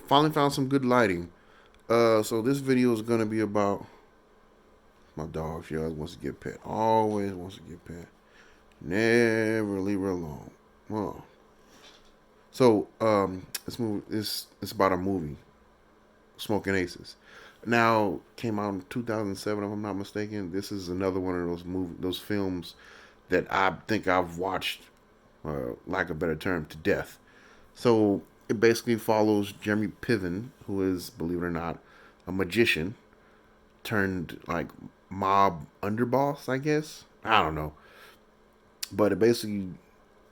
Finally found some good lighting. So this video is gonna be about my dog. She always wants to get pet. Always wants to get pet. Never leave her alone. Well, this movie is it's about a movie, Smoking Aces. Now came out in 2007, if I'm not mistaken. This is another one of those films that I think I've watched, lack of a better term, to death. So it basically follows Jeremy Piven, who is, believe it or not, a magician turned like mob underboss, I guess. I don't know. But it basically,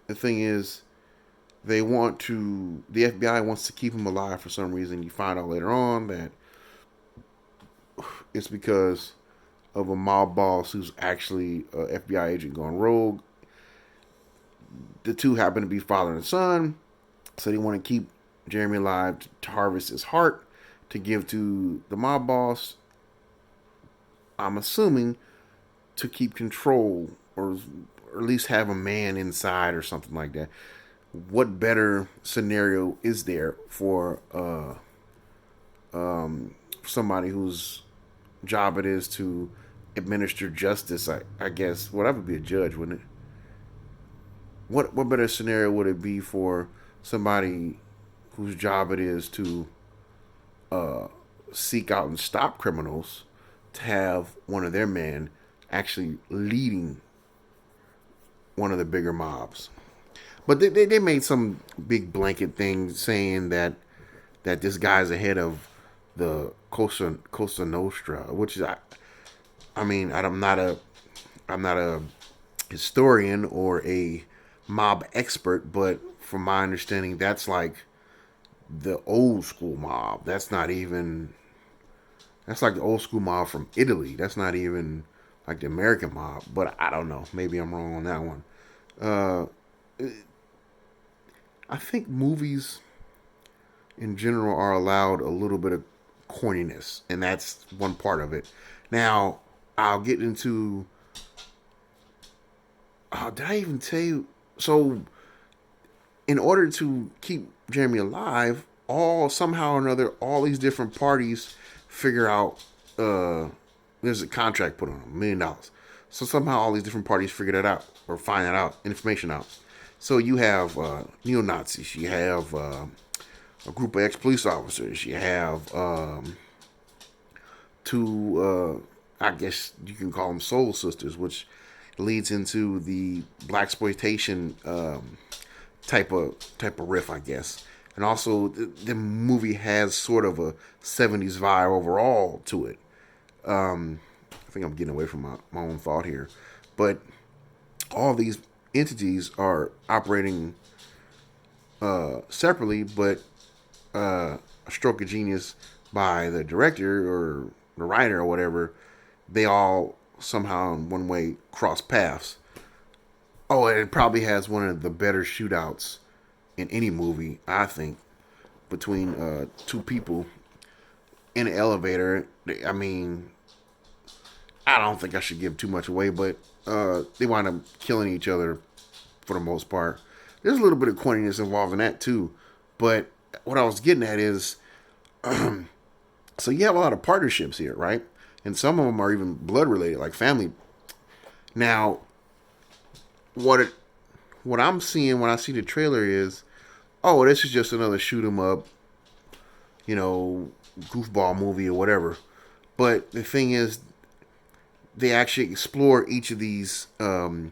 the thing is, the FBI wants to keep him alive for some reason. You find out later on that it's because of a mob boss who's actually a FBI agent gone rogue. The two happen to be father and son, so they want to keep Jeremy alive to harvest his heart to give to the mob boss. I'm assuming to keep control, or at least have a man inside or something like that. What better scenario is there for somebody whose job it is to administer justice? I guess. Well, that would be a judge, wouldn't it? What better scenario would it be for somebody whose job it is to uh, seek out and stop criminals to have one of their men actually leading one of the bigger mobs? But they made some big blanket thing saying that this guy's ahead of the Costa Nostra, which is I mean I'm not a historian or a mob expert, but from my understanding, that's like the old school mob. That's like the old school mob from Italy. That's not even like the American mob. But I don't know. Maybe I'm wrong on that one. Uh, I think movies in general are allowed a little bit of corniness, and that's one part of it. Now, I'll get into. Did I even tell you? So, in order to keep Jeremy alive, all somehow or another, all these different parties figure out there's a contract put on them, $1 million. So somehow all these different parties figure that out or find that out, information out. So you have neo Nazis, you have a group of ex police officers, you have two, I guess you can call them soul sisters, which leads into the black exploitation type of riff, I guess. And also, the movie has sort of a '70s vibe overall to it. I think I'm getting away from my own thought here, but all these entities are operating separately, but a stroke of genius by the director or the writer or whatever, they all somehow in one way cross paths. Oh, and it probably has one of the better shootouts in any movie, I think, between two people in an elevator. I mean, I don't think I should give too much away, but they wind up killing each other for the most part. There's a little bit of corniness involved in that too, but what I was getting at is, so you have a lot of partnerships here, right? And some of them are even blood related, like family. Now, what it, what I'm seeing when I see the trailer is, oh, this is just another shoot 'em up, goofball movie or whatever. But the thing is, they actually explore each of these. They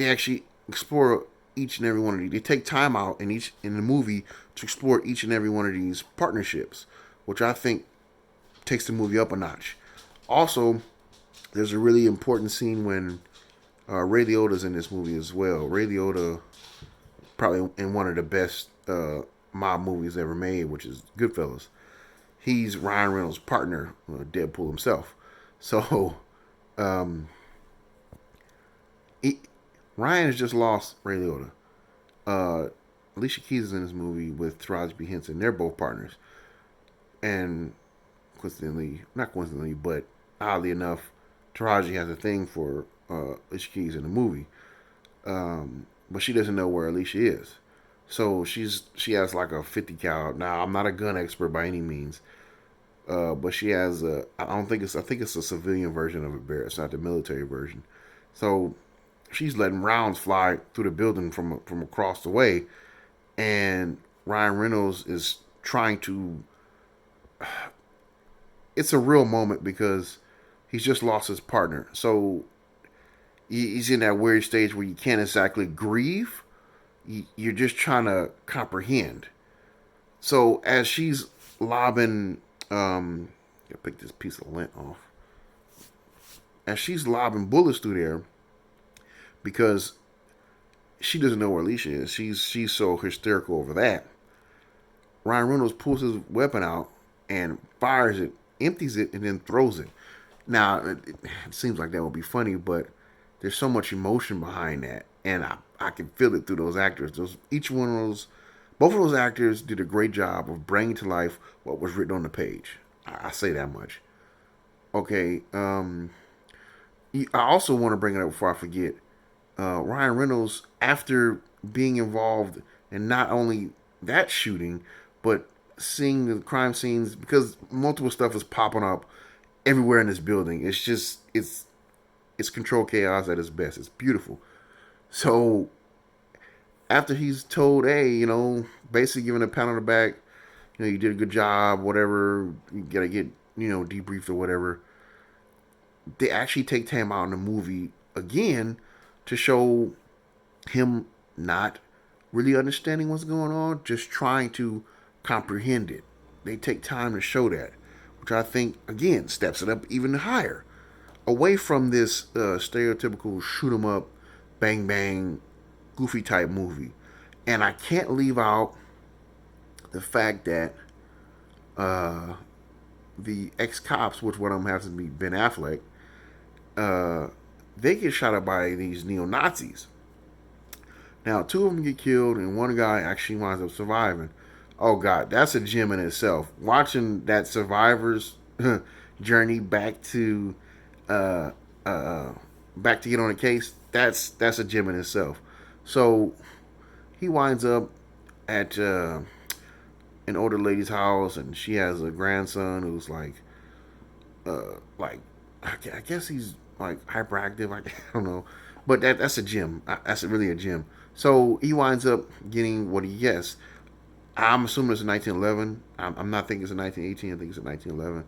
actually explore each and every one of these. They take time out in the movie to explore each and every one of these partnerships, which I think takes the movie up a notch. Also, there's a really important scene when Ray Liotta's in this movie as well. Ray Liotta, probably in one of the best mob movies ever made, which is Goodfellas. He's Ryan Reynolds' partner, Deadpool himself. So, um, he, Ryan has just lost Ray Liotta. Uh, Alicia Keys is in this movie with taraji Henson. They're both partners. And coincidentally, not coincidentally, but oddly enough, Taraji has a thing for Alicia Keys in the movie. But she doesn't know where Alicia is. So she has like a 50 cal. Now I'm not a gun expert by any means, but she has a. I don't think it's. I think it's a civilian version of a bear. It's not the military version. So she's letting rounds fly through the building from across the way, and Ryan Reynolds is trying to. It's a real moment because he's just lost his partner. So he's in that weird stage where you can't exactly grieve. You're just trying to comprehend. So as she's lobbing, I pick this piece of lint off. As she's lobbing bullets through there, because she doesn't know where Alicia is. She's so hysterical over that. Ryan Reynolds pulls his weapon out and fires it, empties it, and then throws it. Now it seems like that would be funny, but there's so much emotion behind that, and I can feel it through those actors. Each one of those, both of those actors did a great job of bringing to life what was written on the page. I say that much. Okay. I also want to bring it up before I forget. Ryan Reynolds, after being involved in not only that shooting, but seeing the crime scenes, because multiple stuff is popping up everywhere in this building. It's controlled chaos at its best. It's beautiful. So after he's told, hey, basically giving a pat on the back, you did a good job, whatever, you gotta get, debriefed or whatever. They actually take time out in the movie again to show him not really understanding what's going on, just trying to comprehend it. They take time to show that, which I think, again, steps it up even higher. Away from this stereotypical shoot 'em up, bang bang, goofy type movie. And I can't leave out the fact that the ex cops, which one of them happens to be Ben Affleck, uh, they get shot up by these neo Nazis. Now, two of them get killed, and one guy actually winds up surviving. Oh God, that's a gem in itself. Watching that survivor's journey uh, uh, back to get on a case, that's a gem in itself. So he winds up at an older lady's house, and she has a grandson who's like I guess he's like hyperactive. I don't know, but that's a gem. That's really a gem. So he winds up getting what he gets. I'm assuming it's a 1911. I'm not thinking it's a 1918. I think it's a 1911.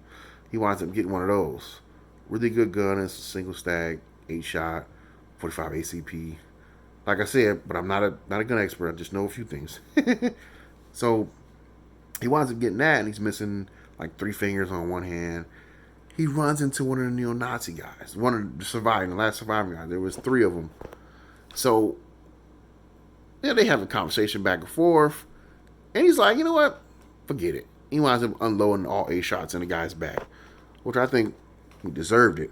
He winds up getting one of those. Really good gun. It's a single stack, 8 shot, 45 ACP. Like I said, but I'm not a gun expert. I just know a few things. So he winds up getting that, and he's missing like 3 fingers on one hand. He runs into one of the neo-Nazi guys, one of the last surviving guys. There was 3 of them. So yeah, they have a conversation back and forth, and he's like, you know what? Forget it. He winds up unloading all 8 shots in the guy's back, which I think he deserved it.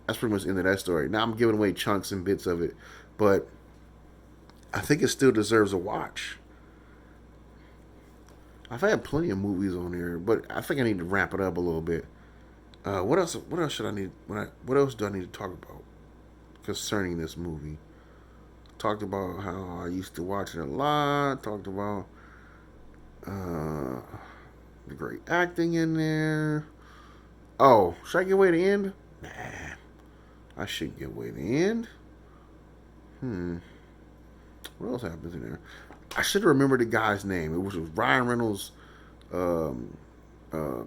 That's pretty much the end of that story. Now I'm giving away chunks and bits of it, but I think it still deserves a watch. I've had plenty of movies on here, but I think I need to wrap it up a little bit. What else? What else should I need? What else do I need to talk about concerning this movie? Talked about how I used to watch it a lot. Talked about uh, the great acting in there. Oh, should I give away the end? Nah, I shouldn't give away the end. What else happens in there? I should have remembered the guy's name. It was Ryan Reynolds, um,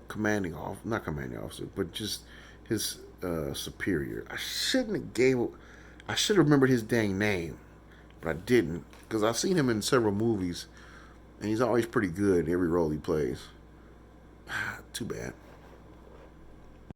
commanding off, not commanding officer, but just his superior. I should have remembered his dang name, but I didn't because I've seen him in several movies, and he's always pretty good in every role he plays. Too bad.